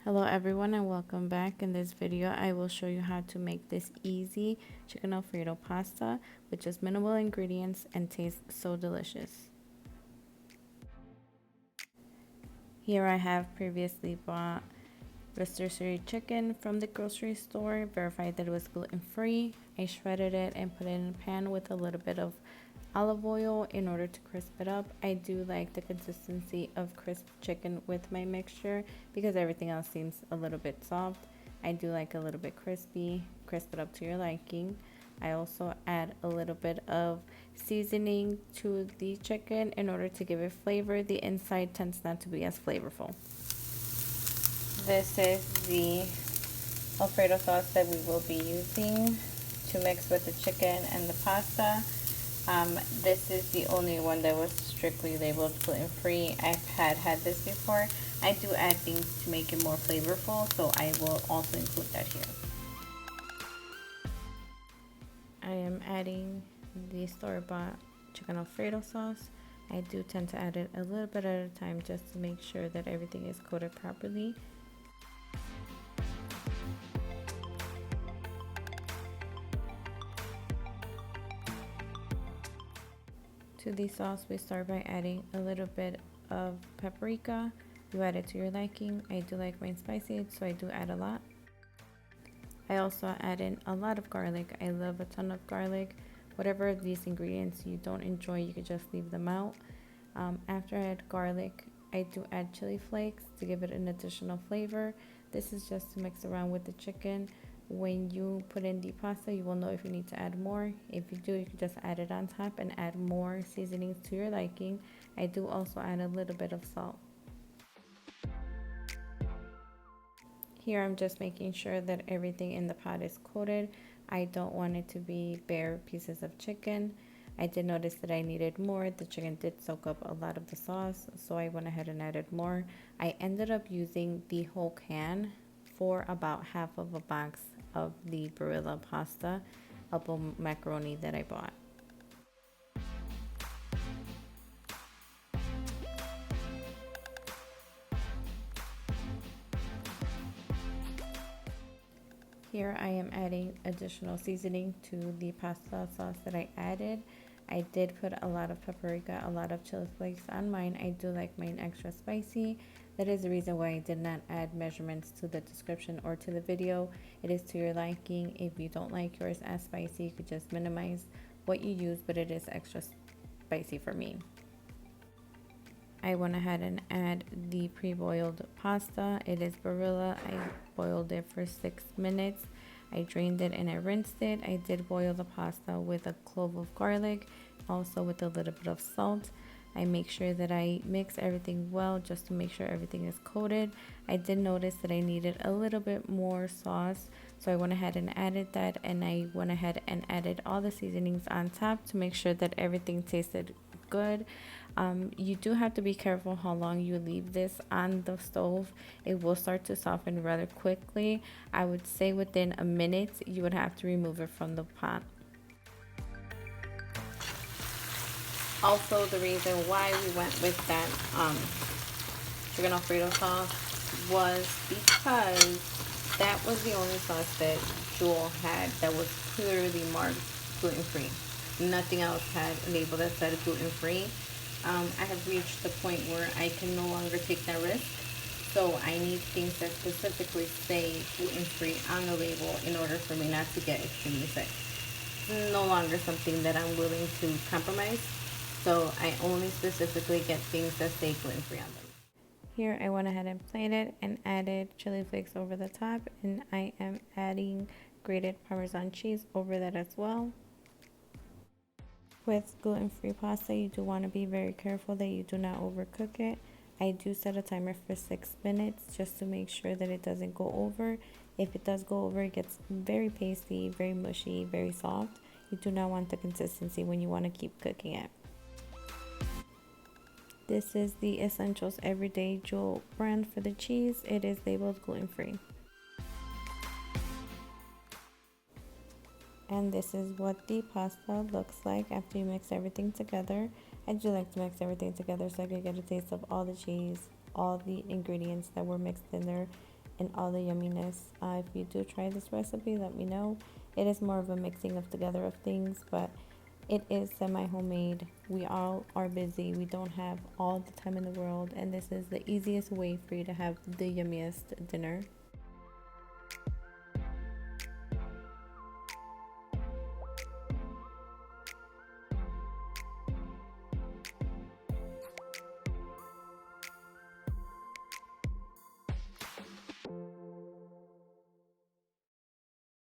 Hello everyone and welcome back. In this video I will show you how to make this easy chicken Alfredo pasta with just minimal ingredients and tastes so delicious. Here I have previously bought rotisserie chicken from the grocery store, verified that it was gluten-free. I shredded it and put it in a pan with a little bit of olive oil in order to crisp it up. I do like the consistency of crisp chicken with my mixture because everything else seems a little bit soft. I do like a little bit crispy. Crisp it up to your liking. I also add a little bit of seasoning to the chicken in order to give it flavor. The inside tends not to be as flavorful. This is the Alfredo sauce that we will be using to mix with the chicken and the pasta. This is the only one that was strictly labeled gluten-free. I've had this before. I do add things to make it more flavorful, so I will also include that here. I am adding the store-bought chicken Alfredo sauce. I do tend to add it a little bit at a time just to make sure that everything is coated properly. To the sauce, we start by adding a little bit of paprika. You add it to your liking. I do like mine spicy, so I do add a lot. I also add in a lot of garlic. I love a ton of garlic. Whatever of these ingredients you don't enjoy, you could just leave them out. After I add garlic, I do add chili flakes to give it an additional flavor. This is just to mix around with the chicken. When you put in the pasta, you will know if you need to add more. If you do, you can just add it on top and add more seasonings to your liking. I do also add a little bit of salt. Here I'm just making sure that everything in the pot is coated. I don't want it to be bare pieces of chicken. I did notice that I needed more. The chicken did soak up a lot of the sauce, so I went ahead and added more. I ended up using the whole can for about half of a box of the barilla pasta, macaroni that I bought. Here I am adding additional seasoning to the pasta sauce that I added. I did put a lot of paprika, a lot of chili flakes on mine. I do like mine extra spicy. That is the reason why I did not add measurements to the description or to the video. It is to your liking. If you don't like yours as spicy, you could just minimize what you use, but it is extra spicy for me. I went ahead and add the pre-boiled pasta. It is barilla. I boiled it for 6 minutes. I drained it and I rinsed it. I did boil the pasta with a clove of garlic, also with a little bit of salt. I make sure that I mix everything well just to make sure everything is coated. I did notice that I needed a little bit more sauce, so I went ahead and added that, and I went ahead and added all the seasonings on top to make sure that everything tasted good. You do have to be careful how long you leave this on the stove. It will start to soften rather quickly. I would say within a minute you would have to remove it from the pot. Also, the reason why we went with that chicken Alfredo sauce was because that was the only sauce that Jewel had that was clearly marked gluten-free. Nothing else had a label that said gluten-free. I have reached the point where I can no longer take that risk, so I need things that specifically say gluten-free on the label in order for me not to get extremely sick. It's no longer something that I'm willing to compromise, so I only specifically get things that say gluten-free on them. Here I went ahead and plated and added chili flakes over the top, and I am adding grated Parmesan cheese over that as well. With gluten-free pasta, you do want to be very careful that you do not overcook it. I do set a timer for 6 minutes just to make sure that it doesn't go over. If it does go over, it gets very pasty, very mushy, very soft. You do not want the consistency when you want to keep cooking it. This is the Essentials Everyday Jewel brand for the cheese. It is labeled gluten-free. And this is what the pasta looks like after you mix everything together. I do like to mix everything together so I can get a taste of all the cheese, all the ingredients that were mixed in there. and all the yumminess. If you do try this recipe, let me know. It is more of a mixing of together of things, but it is semi homemade. We all are busy. We don't have all the time in the world, and this is the easiest way for you to have the yummiest dinner.